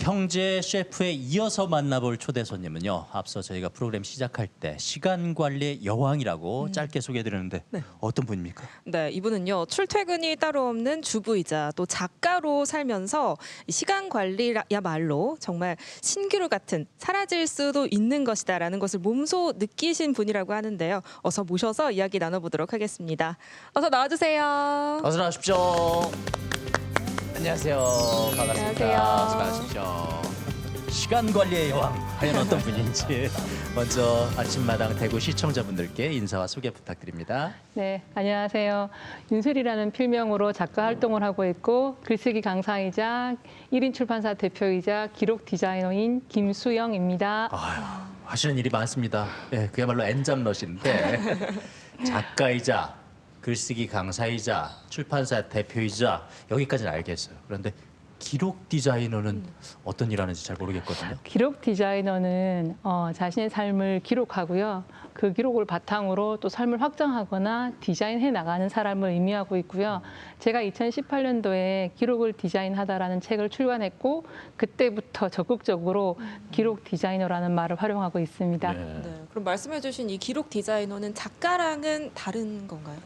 형제 셰프에 이어서 만나볼 초대 손님은요. 앞서 저희가 프로그램 시작할 때 시간 관리의 여왕이라고 짧게 소개해드렸는데 어떤 분입니까? 네, 이분은요 출퇴근이 따로 없는 주부이자 또 작가로 살면서 이 시간 관리야말로 정말 신기루 같은 사라질 수도 있는 것이다라는 것을 몸소 느끼신 분이라고 하는데요. 어서 모셔서 이야기 나눠보도록 하겠습니다. 어서 나와주세요. 어서 나오십시오. 안녕하세요. 반갑습니다. 안녕하세요. 수고하십시오. 시간 관리의 여왕, 과연 어떤 분인지 먼저 아침마당 대구 시청자분들께 인사와 소개 부탁드립니다. 네, 안녕하세요. 윤슬이라는 필명으로 작가 활동을 하고 있고 글쓰기 강사이자 1인 출판사 대표이자 기록 디자이너인 김수영입니다. 아유, 하시는 일이 많습니다. 예, 그야말로 엔잡러신데 작가이자 글쓰기 강사이자 출판사 대표이자 여기까지는 알겠어요. 그런데 기록 디자이너는 어떤 일 하는지 잘 모르겠거든요. 기록 디자이너는 자신의 삶을 기록하고요. 그 기록을 바탕으로 또 삶을 확장하거나 디자인해 나가는 사람을 의미하고 있고요. 제가 2018년도에 기록을 디자인하다라는 책을 출간했고 그때부터 적극적으로 기록 디자이너라는 말을 활용하고 있습니다. 네. 네, 그럼 말씀해주신 이 기록 디자이너는 작가랑은 다른 건가요?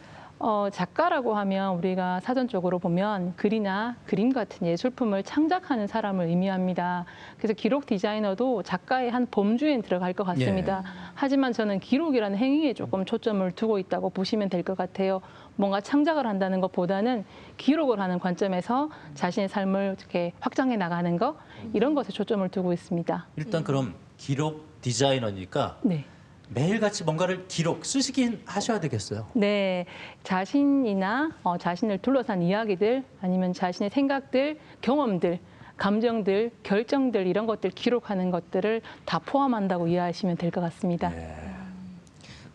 작가라고 하면 우리가 사전적으로 보면 글이나 그림 같은 예술품을 창작하는 사람을 의미합니다. 그래서 기록 디자이너도 작가의 한 범주에 들어갈 것 같습니다. 하지만 저는 기록이라는 행위에 조금 초점을 두고 있다고 보시면 될 것 같아요. 뭔가 창작을 한다는 것보다는 기록을 하는 관점에서 자신의 삶을 이렇게 확장해 나가는 것, 이런 것에 초점을 두고 있습니다. 일단 그럼 기록 디자이너니까 네. 매일같이 뭔가를 쓰시긴 하셔야 되겠어요. 네, 자신이나 자신을 둘러싼 이야기들 아니면 자신의 생각들, 경험들, 감정들, 결정들 이런 것들 기록하는 것들을 다 포함한다고 이해하시면 될 것 같습니다.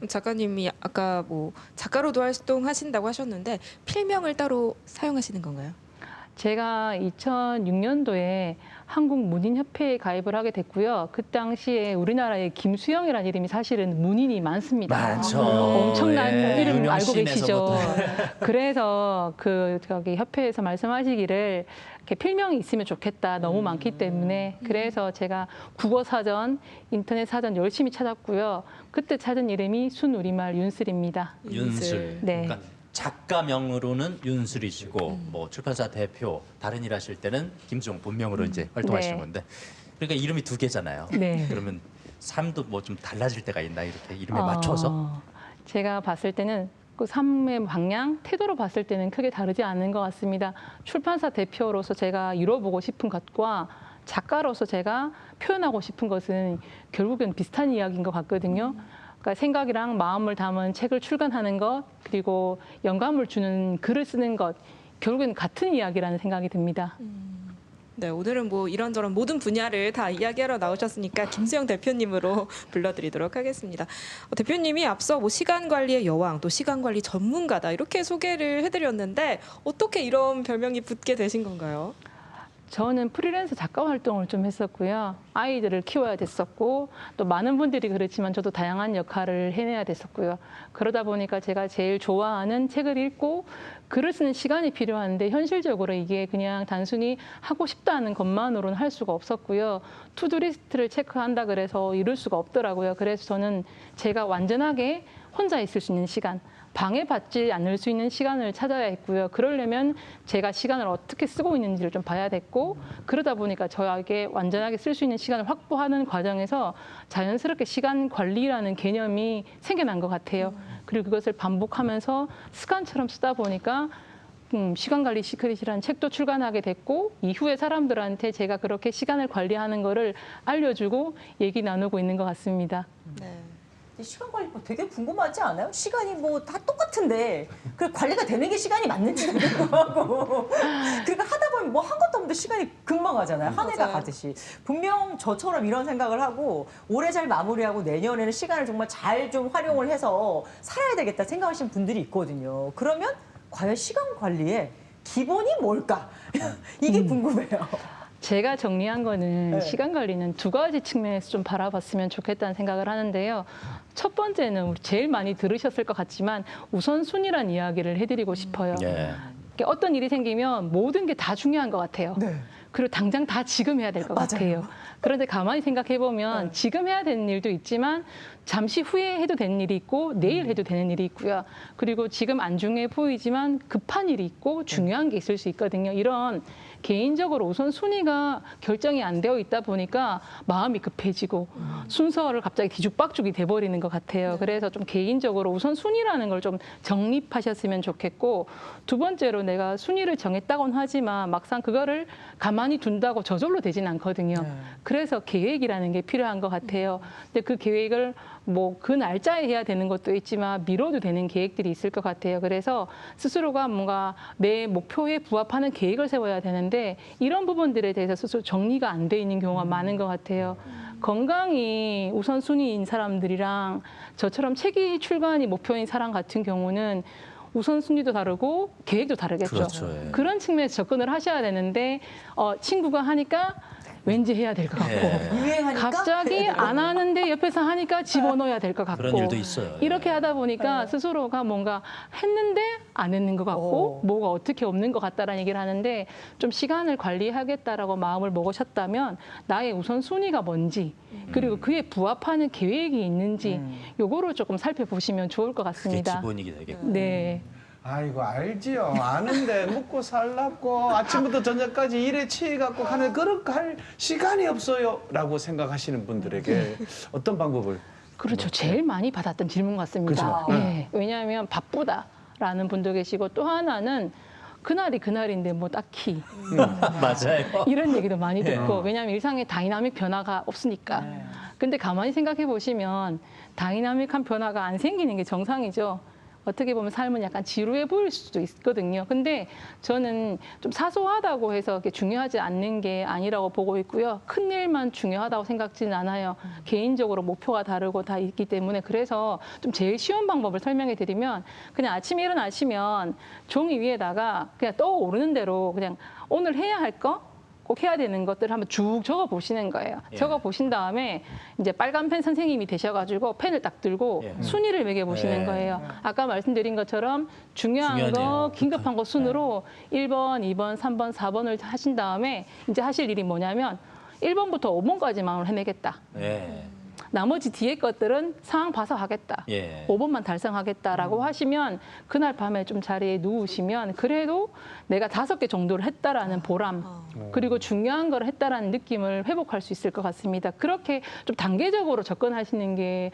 작가님이 아까 뭐 작가로도 활동하신다고 하셨는데 필명을 따로 사용하시는 건가요? 제가 2006년도에 한국문인협회에 가입을 하게 됐고요. 그 당시에 우리나라에 김수영이라는 이름이 사실은 문인이 많습니다. 많죠. 엄청난 예, 이름 유명 알고 계시죠. 시인에서부터. 그래서 저기 협회에서 말씀하시기를 이렇게 필명이 있으면 좋겠다. 너무 많기 때문에 그래서 제가 국어 사전, 인터넷 사전 열심히 찾았고요. 그때 찾은 이름이 순우리말 윤슬입니다. 윤슬. 네. 그러니까 작가명으로는 윤슬이시고 뭐 출판사 대표, 다른 일 하실 때는 김수영 본명으로 이제 활동하시는 네. 건데 그러니까 이름이 두 개잖아요. 네. 그러면 삶도 뭐 좀 달라질 때가 있나 이렇게 이름에 맞춰서? 제가 봤을 때는 그 삶의 방향, 태도로 봤을 때는 크게 다르지 않은 것 같습니다. 출판사 대표로서 제가 이뤄보고 싶은 것과 작가로서 제가 표현하고 싶은 것은 결국은 비슷한 이야기인 것 같거든요. 그러니까 생각이랑 마음을 담은 책을 출간하는 것, 그리고 영감을 주는 글을 쓰는 것, 결국엔 같은 이야기라는 생각이 듭니다. 네, 오늘은 뭐 이런저런 모든 분야를 다 이야기하러 나오셨으니까 김수영 대표님으로 불러드리도록 하겠습니다. 대표님이 앞서 뭐 시간 관리의 여왕, 또 시간 관리 전문가다 이렇게 소개를 해드렸는데 어떻게 이런 별명이 붙게 되신 건가요? 저는 프리랜서 작가 활동을 좀 했었고요. 아이들을 키워야 됐었고 또 많은 분들이 그렇지만 저도 다양한 역할을 해내야 됐었고요. 그러다 보니까 제가 제일 좋아하는 책을 읽고 글을 쓰는 시간이 필요한데 현실적으로 이게 그냥 단순히 하고 싶다는 것만으로는 할 수가 없었고요. 투두리스트를 체크한다 그래서 이룰 수가 없더라고요. 그래서 저는 제가 완전하게 혼자 있을 수 있는 시간, 방해받지 않을 수 있는 시간을 찾아야 했고요. 그러려면 제가 시간을 어떻게 쓰고 있는지를 좀 봐야 됐고 그러다 보니까 저에게 완전하게 쓸 수 있는 시간을 확보하는 과정에서 자연스럽게 시간 관리라는 개념이 생겨난 것 같아요. 그리고 그것을 반복하면서 습관처럼 쓰다 보니까 시간 관리 시크릿이라는 책도 출간하게 됐고 이후에 사람들한테 제가 그렇게 시간을 관리하는 거를 알려주고 얘기 나누고 있는 것 같습니다. 네. 시간 관리 되게 궁금하지 않아요? 시간이 뭐 다 똑같은데 그 관리가 되는 게 시간이 맞는지도 궁금하고 그러니까 하다 보면 뭐 한 것도 없는데 시간이 금방 가잖아요. 한 해가 맞아요. 가듯이. 분명 저처럼 이런 생각을 하고 올해 잘 마무리하고 내년에는 시간을 정말 잘 좀 활용을 해서 살아야 되겠다 생각하시는 분들이 있거든요. 그러면 과연 시간 관리의 기본이 뭘까? 이게 궁금해요. 제가 정리한 거는 네. 시간 관리는 두 가지 측면에서 좀 바라봤으면 좋겠다는 생각을 하는데요. 첫 번째는 우리 제일 많이 들으셨을 것 같지만 우선순위란 이야기를 해드리고 싶어요. 예. 어떤 일이 생기면 모든 게 다 중요한 것 같아요. 네. 그리고 당장 다 지금 해야 될 것 같아요. 그런데 가만히 생각해 보면 지금 해야 되는 일도 있지만 잠시 후에 해도 되는 일이 있고 내일 해도 되는 일이 있고요. 그리고 지금 안 중요해 보이지만 급한 일이 있고 중요한 게 있을 수 있거든요. 이런 개인적으로 우선 순위가 결정이 안 되어 있다 보니까 마음이 급해지고 순서를 갑자기 뒤죽박죽이 돼버리는 것 같아요. 그래서 좀 개인적으로 우선 순위라는 걸 좀 정립하셨으면 좋겠고, 두 번째로 내가 순위를 정했다고는 하지만 막상 그거를 가만히 둔다고 저절로 되진 않거든요. 그래서 계획이라는 게 필요한 것 같아요. 근데 그 계획을 뭐 그 날짜에 해야 되는 것도 있지만 미뤄도 되는 계획들이 있을 것 같아요. 그래서 스스로가 뭔가 내 목표에 부합하는 계획을 세워야 되는데 이런 부분들에 대해서 스스로 정리가 안 돼 있는 경우가 많은 것 같아요. 건강이 우선순위인 사람들이랑 저처럼 책이 출간이 목표인 사람 같은 경우는 우선순위도 다르고 계획도 다르겠죠. 그렇죠, 예. 그런 측면에서 접근을 하셔야 되는데 친구가 하니까 왠지 해야 될 것 같고 예. 유행하니까 갑자기 안 하는데 옆에서 하니까 집어넣어야 될 것 같고 그런 일도 있어요. 예. 이렇게 하다 보니까 스스로가 뭔가 했는데 안 했는 것 같고 뭐가 어떻게 없는 것 같다라는 얘기를 하는데 좀 시간을 관리하겠다라고 마음을 먹으셨다면 나의 우선순위가 뭔지 그리고 그에 부합하는 계획이 있는지 요거를 조금 살펴보시면 좋을 것 그게 같습니다. 기본이 되겠고. 네. 아이고 알지요. 아는데 먹고 살라고 아침부터 저녁까지 일에 치여갖고 하는 그렇게 할 시간이 없어요라고 생각하시는 분들에게 어떤 방법을? 그렇죠. 제일 많이 받았던 질문 같습니다. 그렇죠. 예. 왜냐하면 바쁘다라는 분도 계시고 또 하나는 그날이 그날인데 뭐 딱히 맞아요. 이런 얘기도 많이 듣고 왜냐하면 일상에 다이나믹 변화가 없으니까. 근데 가만히 생각해 보시면 다이나믹한 변화가 안 생기는 게 정상이죠. 어떻게 보면 삶은 약간 지루해 보일 수도 있거든요. 근데 저는 좀 사소하다고 해서 그게 중요하지 않는 게 아니라고 보고 있고요. 큰 일만 중요하다고 생각지는 않아요. 개인적으로 목표가 다르고 다 있기 때문에 그래서 좀 제일 쉬운 방법을 설명해 드리면 그냥 아침에 일어나시면 종이 위에다가 그냥 떠오르는 대로 그냥 오늘 해야 할 거 꼭 해야 되는 것들을 한번 쭉 적어 보시는 거예요. 예. 적어 보신 다음에 이제 빨간 펜 선생님이 되셔가지고 펜을 딱 들고 예. 순위를 매겨 보시는 예. 거예요. 아까 말씀드린 것처럼 중요한 중요한 거, 일. 긴급한 거 순으로 1번, 2번, 3번, 4번을 하신 다음에 이제 하실 일이 뭐냐면 1번부터 5번까지만 해내겠다. 예. 나머지 뒤에 것들은 상황 봐서 하겠다. 예. 5번만 달성하겠다라고 하시면 그날 밤에 좀 자리에 누우시면 그래도 내가 5개 정도를 했다라는 보람 그리고 중요한 걸 했다라는 느낌을 회복할 수 있을 것 같습니다. 그렇게 좀 단계적으로 접근하시는 게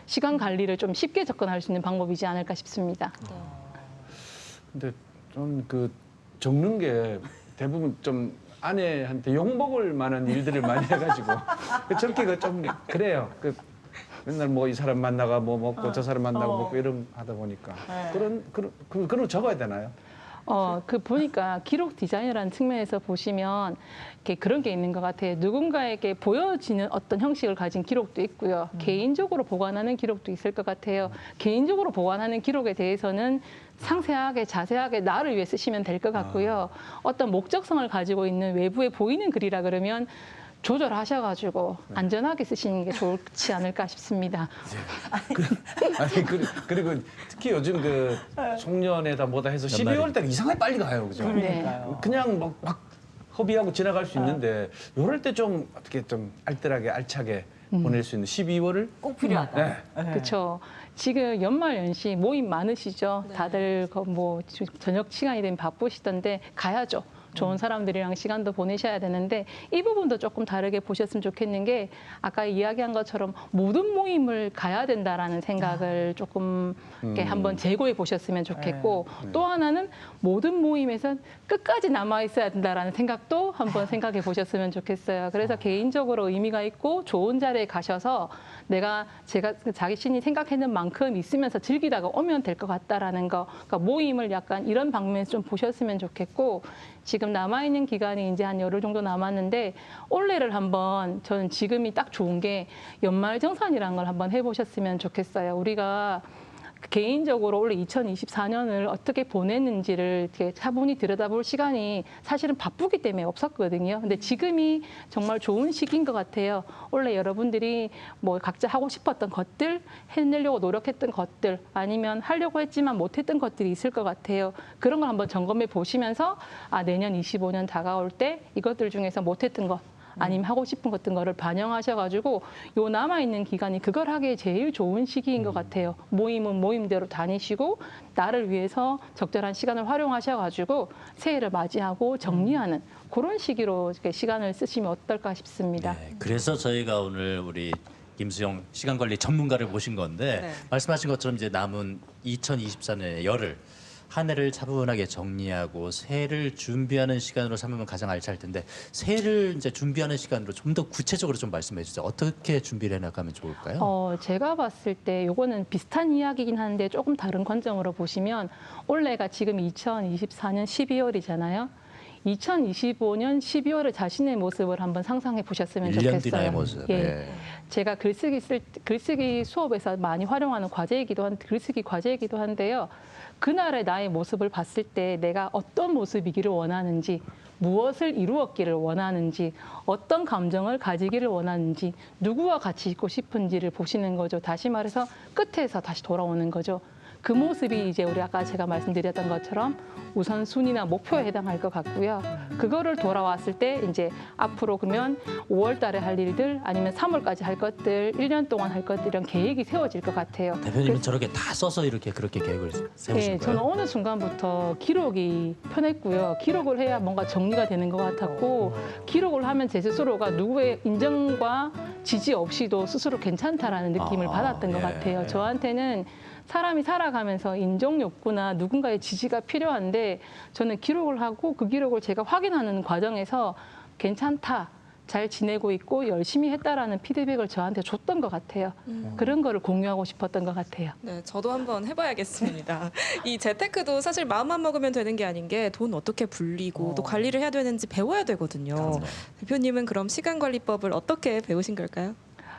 시간 관리를 좀 쉽게 접근할 수 있는 방법이지 않을까 싶습니다. 근데 좀 그 적는 게 대부분 좀 아내한테 욕먹을 만한 일들을 많이 해가지고 적기가 좀 그래요. 그 맨날 뭐 이 사람 만나가 뭐 먹고 저 사람 만나고 먹고 이런 하다 보니까 그런 적어야 되나요? 그 보니까 기록 디자인이라는 측면에서 보시면 이렇게 그런 게 있는 것 같아요. 누군가에게 보여지는 어떤 형식을 가진 기록도 있고요. 개인적으로 보관하는 기록도 있을 것 같아요. 개인적으로 보관하는 기록에 대해서는 상세하게 자세하게 나를 위해 쓰시면 될 것 같고요. 어떤 목적성을 가지고 있는 외부에 보이는 글이라 그러면 조절하셔가지고 안전하게 쓰시는 게 좋지 않을까 싶습니다. 아니 그리고 특히 요즘 그 송년회다 뭐다 해서 12월 달 이상하게 빨리 가요, 그죠? 그러니까요. 그냥 막 허비하고 지나갈 수 있는데 이럴 때 좀 어떻게 좀 알뜰하게 알차게 보낼 수 있는 12월을 꼭 필요하다. 네. 그렇죠. 지금 연말 연시 모임 많으시죠. 다들 뭐 저녁 시간이 되면 바쁘시던데 가야죠. 좋은 사람들이랑 시간도 보내셔야 되는데 이 부분도 조금 다르게 보셨으면 좋겠는 게 아까 이야기한 것처럼 모든 모임을 가야 된다라는 생각을 조금 이렇게 한번 재고해 보셨으면 좋겠고 또 하나는 모든 모임에서 끝까지 남아 있어야 된다라는 생각도 한번 생각해 보셨으면 좋겠어요. 그래서 개인적으로 의미가 있고 좋은 자리에 가셔서 제가 자기 신이 생각했는 만큼 있으면서 즐기다가 오면 될 것 같다라는 거. 그러니까 모임을 약간 이런 방면에서 좀 보셨으면 좋겠고 지금 남아있는 기간이 이제 한 열흘 정도 남았는데 올해를 한번 저는 지금이 딱 좋은 게 연말정산이라는 걸 한번 해보셨으면 좋겠어요. 우리가 개인적으로 올해 2024년을 어떻게 보냈는지를 이렇게 차분히 들여다볼 시간이 사실은 바쁘기 때문에 없었거든요. 근데 지금이 정말 좋은 시기인 것 같아요. 원래 여러분들이 뭐 각자 하고 싶었던 것들, 해내려고 노력했던 것들, 아니면 하려고 했지만 못했던 것들이 있을 것 같아요. 그런 걸 한번 점검해 보시면서 내년 25년 다가올 때 이것들 중에서 못했던 것, 아니면 하고 싶은 것들 거를 반영하셔가지고 요 남아있는 기간이 그걸 하기에 제일 좋은 시기인 것 같아요. 모임은 모임대로 다니시고 나를 위해서 적절한 시간을 활용하셔가지고 새해를 맞이하고 정리하는 그런 시기로 이렇게 시간을 쓰시면 어떨까 싶습니다. 네, 그래서 저희가 오늘 우리 김수영 시간관리 전문가를 모신 건데 네. 말씀하신 것처럼 이제 남은 2024년의 열을 한 해를 차분하게 정리하고 새해를 준비하는 시간으로 삼으면 가장 알찰 텐데 새해를 이제 준비하는 시간으로 좀 더 구체적으로 좀 말씀해 주세요. 어떻게 준비를 해나가면 좋을까요? 제가 봤을 때 요거는 비슷한 이야기긴 한데 조금 다른 관점으로 보시면 올해가 지금 2024년 12월이잖아요. 2025년 12월에 자신의 모습을 한번 상상해 보셨으면 1년 좋겠어요. 뒤 나의 모습. 예. 예. 제가 글쓰기 수업에서 많이 활용하는 글쓰기 과제이기도 한데요. 그날의 나의 모습을 봤을 때 내가 어떤 모습이기를 원하는지, 무엇을 이루었기를 원하는지, 어떤 감정을 가지기를 원하는지, 누구와 같이 있고 싶은지를 보시는 거죠. 다시 말해서 끝에서 다시 돌아오는 거죠. 그 모습이 이제 우리 아까 제가 말씀드렸던 것처럼 우선순위나 목표에 해당할 것 같고요. 그거를 돌아왔을 때 이제 앞으로 그러면 5월 달에 할 일들 아니면 3월까지 할 것들, 1년 동안 할 것들 이런 계획이 세워질 것 같아요. 대표님은 저렇게 다 써서 이렇게 그렇게 계획을 세우신 네, 거예요? 저는 어느 순간부터 기록이 편했고요. 기록을 해야 뭔가 정리가 되는 것 같았고 기록을 하면 제 스스로가 누구의 인정과 지지 없이도 스스로 괜찮다라는 느낌을 받았던 것 예. 같아요. 저한테는 사람이 살아가면서 인정 욕구나 누군가의 지지가 필요한데 저는 기록을 하고 그 기록을 제가 확인하는 과정에서 괜찮다, 잘 지내고 있고 열심히 했다라는 피드백을 저한테 줬던 것 같아요. 그런 거를 공유하고 싶었던 것 같아요. 네, 저도 한번 해봐야겠습니다. 이 재테크도 사실 마음만 먹으면 되는 게 아닌 게 돈 어떻게 불리고 또 관리를 해야 되는지 배워야 되거든요. 대표님은 그럼 시간관리법을 어떻게 배우신 걸까요?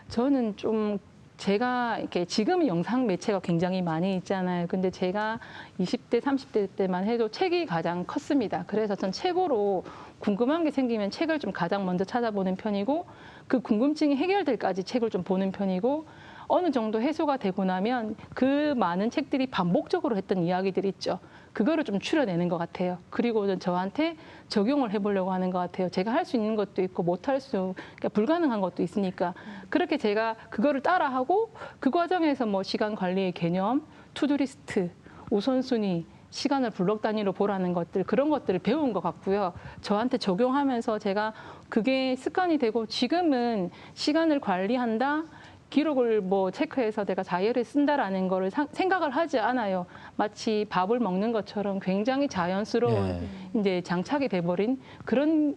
저는 좀 제가 이렇게 지금 영상 매체가 굉장히 많이 있잖아요. 근데 제가 20대, 30대 때만 해도 책이 가장 컸습니다. 그래서 전 책으로 궁금한 게 생기면 책을 좀 가장 먼저 찾아보는 편이고 그 궁금증이 해결될까지 책을 좀 보는 편이고 어느 정도 해소가 되고 나면 그 많은 책들이 반복적으로 했던 이야기들이 있죠. 그거를 좀 추려내는 것 같아요. 그리고 저한테 적용을 해보려고 하는 것 같아요. 제가 할 수 있는 것도 있고 그러니까 불가능한 것도 있으니까 그렇게 제가 그거를 따라하고 그 과정에서 뭐 시간 관리의 개념, 투두리스트, 우선순위, 시간을 블록 단위로 보라는 것들 그런 것들을 배운 것 같고요. 저한테 적용하면서 제가 그게 습관이 되고 지금은 시간을 관리한다. 기록을 뭐 체크해서 내가 자유를 쓴다라는 거를 생각을 하지 않아요. 마치 밥을 먹는 것처럼 굉장히 자연스러운 이제 장착이 돼버린 그런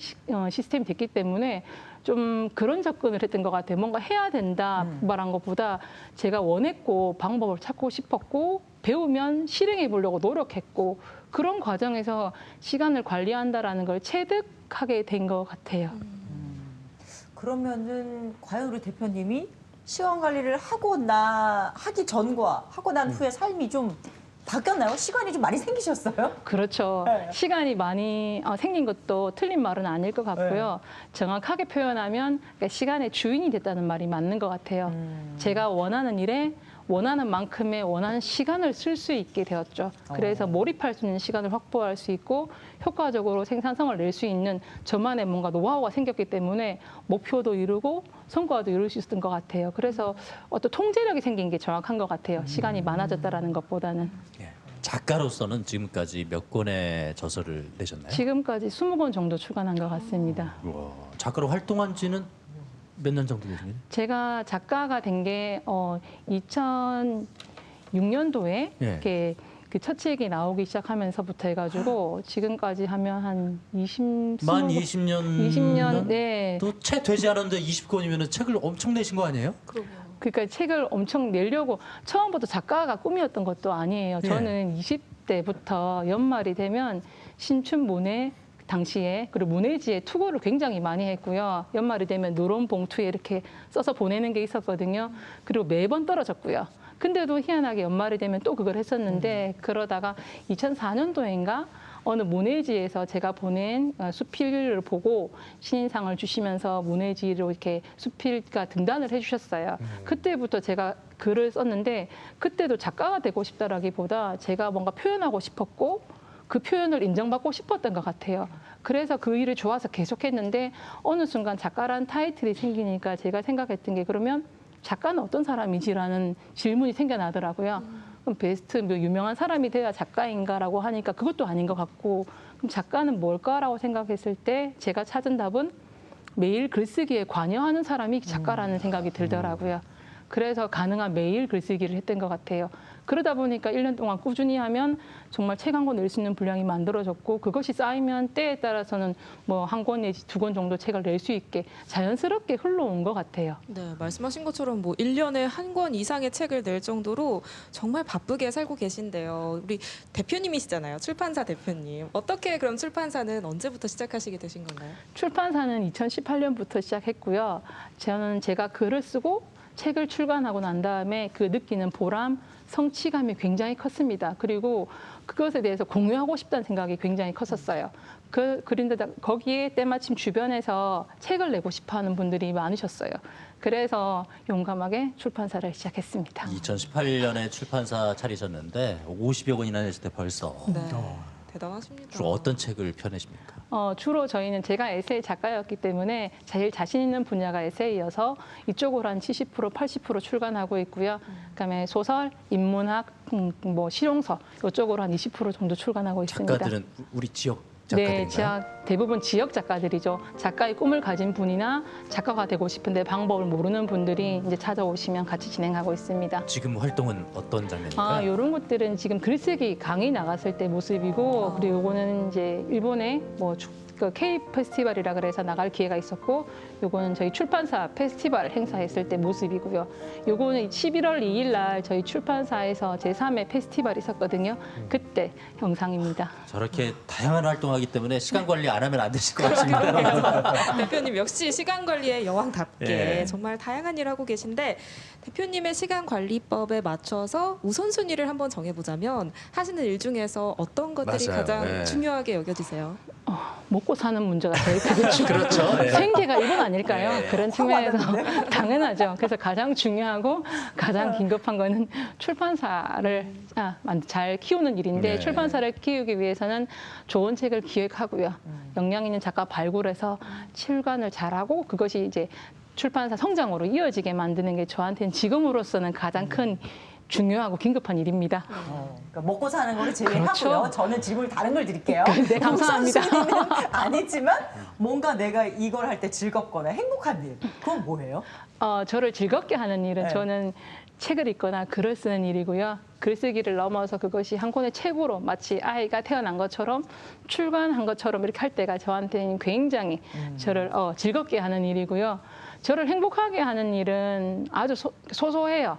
시스템이 됐기 때문에 좀 그런 접근을 했던 것 같아요. 뭔가 해야 된다 말한 것보다 제가 원했고 방법을 찾고 싶었고 배우면 실행해 보려고 노력했고 그런 과정에서 시간을 관리한다라는 걸 체득하게 된 것 같아요. 그러면은 과연 우리 대표님이 시간 관리를 하기 전과 하고 난 후에 삶이 좀 바뀌었나요? 시간이 좀 많이 생기셨어요? 그렇죠. 네. 시간이 많이 생긴 것도 틀린 말은 아닐 것 같고요. 정확하게 표현하면 그러니까 시간의 주인이 됐다는 말이 맞는 것 같아요. 제가 원하는 일에 원하는 만큼의 원하는 시간을 쓸 수 있게 되었죠. 그래서 몰입할 수 있는 시간을 확보할 수 있고 효과적으로 생산성을 낼 수 있는 저만의 뭔가 노하우가 생겼기 때문에 목표도 이루고 성과도 이룰 수 있었던 것 같아요. 그래서 어떤 통제력이 생긴 게 정확한 것 같아요. 시간이 많아졌다라는 것보다는. 예. 작가로서는 지금까지 몇 권의 저서를 내셨나요? 지금까지 20권 정도 출간한 것 같습니다. 우와, 작가로 활동한 지는 몇 년 정도 되시나요? 제가 작가가 된 게 2006년도에 예. 이렇게 그 첫 책이 나오기 시작하면서부터 해가지고 지금까지 하면 한 20년. 20년? 네. 또 채 되지 않았는데 20권이면 책을 엄청 내신 거 아니에요? 그러니까 책을 엄청 내려고 처음부터 작가가 꿈이었던 것도 아니에요. 예. 저는 20대부터 연말이 되면 신춘 문예 당시에 그리고 문예지에 투고를 굉장히 많이 했고요. 연말이 되면 누런 봉투에 이렇게 써서 보내는 게 있었거든요. 그리고 매번 떨어졌고요. 근데도 희한하게 연말이 되면 또 그걸 했었는데 그러다가 2004년도인가 어느 문예지에서 제가 보낸 수필을 보고 신인상을 주시면서 문예지로 이렇게 수필가 등단을 해주셨어요. 그때부터 제가 글을 썼는데 그때도 작가가 되고 싶다라기보다 제가 뭔가 표현하고 싶었고 그 표현을 인정받고 싶었던 것 같아요. 그래서 그 일이 좋아서 계속했는데 어느 순간 작가라는 타이틀이 생기니까 제가 생각했던 게 그러면 작가는 어떤 사람이지라는 질문이 생겨나더라고요. 그럼 베스트 뭐 유명한 사람이 돼야 작가인가라고 하니까 그것도 아닌 것 같고 그럼 작가는 뭘까라고 생각했을 때 제가 찾은 답은 매일 글쓰기에 관여하는 사람이 작가라는 생각이 들더라고요. 그래서 가능한 매일 글쓰기를 했던 것 같아요. 그러다 보니까 1년 동안 꾸준히 하면 정말 책 한 권 낼 수 있는 분량이 만들어졌고 그것이 쌓이면 때에 따라서는 뭐 한 권 내지 2권 정도 책을 낼 수 있게 자연스럽게 흘러온 것 같아요. 네, 말씀하신 것처럼 뭐 1년에 한 권 이상의 책을 낼 정도로 정말 바쁘게 살고 계신데요. 우리 대표님이시잖아요. 출판사 대표님. 어떻게 그럼 출판사는 언제부터 시작하시게 되신 건가요? 출판사는 2018년부터 시작했고요. 저는 제가 글을 쓰고 책을 출간하고 난 다음에 그 느끼는 보람, 성취감이 굉장히 컸습니다. 그리고 그것에 대해서 공유하고 싶다는 생각이 굉장히 컸었어요. 그런데 거기에 때마침 주변에서 책을 내고 싶어하는 분들이 많으셨어요. 그래서 용감하게 출판사를 시작했습니다. 2018년에 출판사 차리셨는데 50여 권이나 냈을 때 벌써 네, 대단하십니다. 주로 어떤 책을 펴내십니까? 주로 저희는 제가 에세이 작가였기 때문에 제일 자신 있는 분야가 에세이여서 이쪽으로 한 70%, 80% 출간하고 있고요. 그다음에 소설, 인문학, 뭐 실용서 이쪽으로 한 20% 정도 출간하고 있습니다. 작가들은 우리 지역 작가들인가요? 네, 대부분 지역 작가들이죠. 작가의 꿈을 가진 분이나 작가가 되고 싶은데 방법을 모르는 분들이 이제 찾아오시면 같이 진행하고 있습니다. 지금 활동은 어떤 장면인가요? 이런 것들은 지금 글쓰기 강의 나갔을 때 모습이고 그리고 요거는 이제 일본의 뭐 K 페스티벌이라 그래서 나갈 기회가 있었고 요거는 저희 출판사 페스티벌 행사했을 때 모습이고요. 요거는 11월 2일 날 저희 출판사에서 제3회 페스티벌이 있었거든요. 그때 영상입니다. 저렇게 다양한 활동하기 때문에 시간 관리 안 하면 안 되실 것 같습니다. 대표님 역시 시간 관리의 여왕답게 예. 정말 다양한 일을 하고 계신데 대표님의 시간 관리법에 맞춰서 우선순위를 한번 정해보자면 하시는 일 중에서 어떤 것들이 맞아요. 가장 네. 중요하게 여겨지세요? 먹고 사는 문제가 제일 크겠죠. 그렇죠. 네. 생계가 이건 아닐까요? 네. 그런 측면에서 당연하죠. 그래서 가장 중요하고 가장 긴급한 거는 출판사를 잘 키우는 일인데 네. 출판사를 키우기 위해서는 좋은 책을 기획하고요. 역량 있는 작가 발굴해서 출간을 잘하고 그것이 이제 출판사 성장으로 이어지게 만드는 게 저한테는 지금으로서는 가장 큰 중요하고 긴급한 일입니다. 그러니까 먹고 사는 거를 제외하고요. 그렇죠. 저는 질문을 다른 걸 드릴게요. 네, 감사합니다. 우선순위는 아니지만 뭔가 내가 이걸 할 때 즐겁거나 행복한 일. 그건 뭐예요? 저를 즐겁게 하는 일은 네. 저는 책을 읽거나 글을 쓰는 일이고요. 글쓰기를 넘어서 그것이 한 권의 책으로 마치 아이가 태어난 것처럼 출간한 것처럼 이렇게 할 때가 저한테는 굉장히 저를 즐겁게 하는 일이고요. 저를 행복하게 하는 일은 아주 소소해요.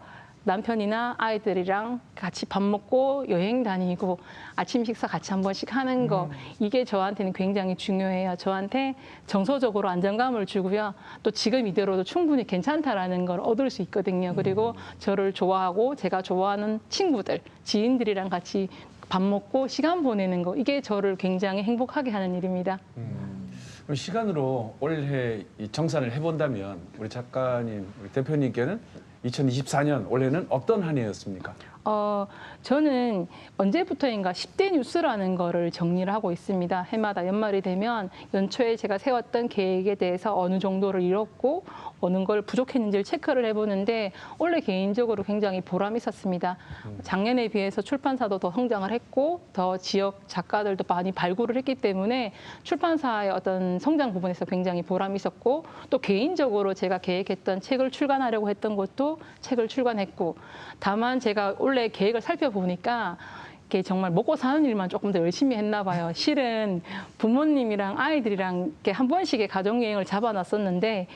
남편이나 아이들이랑 같이 밥 먹고 여행 다니고 아침 식사 같이 한 번씩 하는 거 이게 저한테는 굉장히 중요해요. 저한테 정서적으로 안정감을 주고요. 또 지금 이대로도 충분히 괜찮다라는 걸 얻을 수 있거든요. 그리고 저를 좋아하고 제가 좋아하는 친구들, 지인들이랑 같이 밥 먹고 시간 보내는 거 이게 저를 굉장히 행복하게 하는 일입니다. 그럼 시간으로 올해 이 정산을 해본다면 우리 작가님, 우리 대표님께는 2024년 올해는 어떤 한 해였습니까? 저는 언제부터인가 10대 뉴스라는 거를 정리를 하고 있습니다. 해마다 연말이 되면 연초에 제가 세웠던 계획에 대해서 어느 정도를 이뤘고 어느 걸 부족했는지를 체크를 해보는데 올해 개인적으로 굉장히 보람이 있었습니다. 작년에 비해서 출판사도 더 성장을 했고 더 지역 작가들도 많이 발굴을 했기 때문에 출판사의 어떤 성장 부분에서 굉장히 보람이 있었고 또 개인적으로 제가 계획했던 책을 출간하려고 했던 것도 책을 출간했고 다만 제가 올해 계획을 살펴보니까 이렇게 정말 먹고 사는 일만 조금 더 열심히 했나 봐요. 실은 부모님이랑 아이들이랑 이렇게 한 번씩의 가족 여행을 잡아놨었는데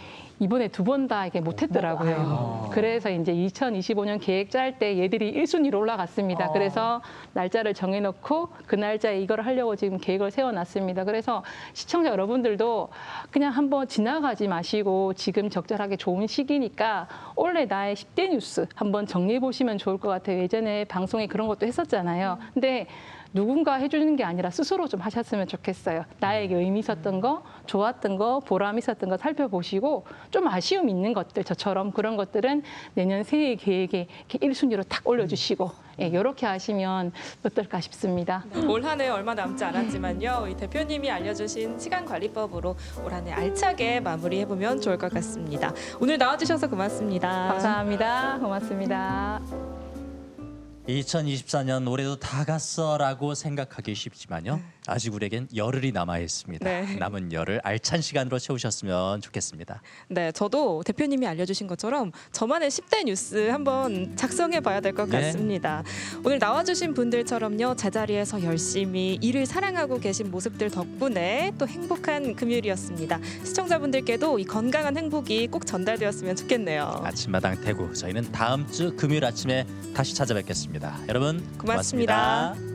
이번에 2번 다 이게 못했더라고요. 그래서 이제 2025년 계획 짤 때 얘들이 1순위로 올라갔습니다. 그래서 날짜를 정해놓고 그 날짜에 이걸 하려고 지금 계획을 세워놨습니다. 그래서 시청자 여러분들도 그냥 한번 지나가지 마시고 지금 적절하게 좋은 시기니까 올해 나의 10대 뉴스 한번 정리해 보시면 좋을 것 같아요. 예전에 방송에 그런 것도 했었잖아요. 근데 누군가 해주는 게 아니라 스스로 좀 하셨으면 좋겠어요. 나에게 의미 있었던 거, 좋았던 거, 보람 있었던 거 살펴보시고 좀 아쉬움 있는 것들, 저처럼 그런 것들은 내년 새해 계획에 이렇게 1순위로 탁 올려주시고 예, 이렇게 하시면 어떨까 싶습니다. 올 한 해 얼마 남지 않았지만요. 이 대표님이 알려주신 시간관리법으로 올 한 해 알차게 마무리해보면 좋을 것 같습니다. 오늘 나와주셔서 고맙습니다. 감사합니다. 고맙습니다. 2024년 올해도 다 갔어라고 생각하기 쉽지만요. 아직 우리에겐 열흘이 남아 있습니다. 네. 남은 열흘 알찬 시간으로 채우셨으면 좋겠습니다. 네, 저도 대표님이 알려주신 것처럼 저만의 10대 뉴스 한번 작성해봐야 될 것 네. 같습니다. 오늘 나와주신 분들처럼요, 제자리에서 열심히 일을 사랑하고 계신 모습들 덕분에 또 행복한 금요일이었습니다. 시청자분들께도 이 건강한 행복이 꼭 전달되었으면 좋겠네요. 아침마당 대구 저희는 다음 주 금요일 아침에 다시 찾아뵙겠습니다. 여러분 고맙습니다. 고맙습니다.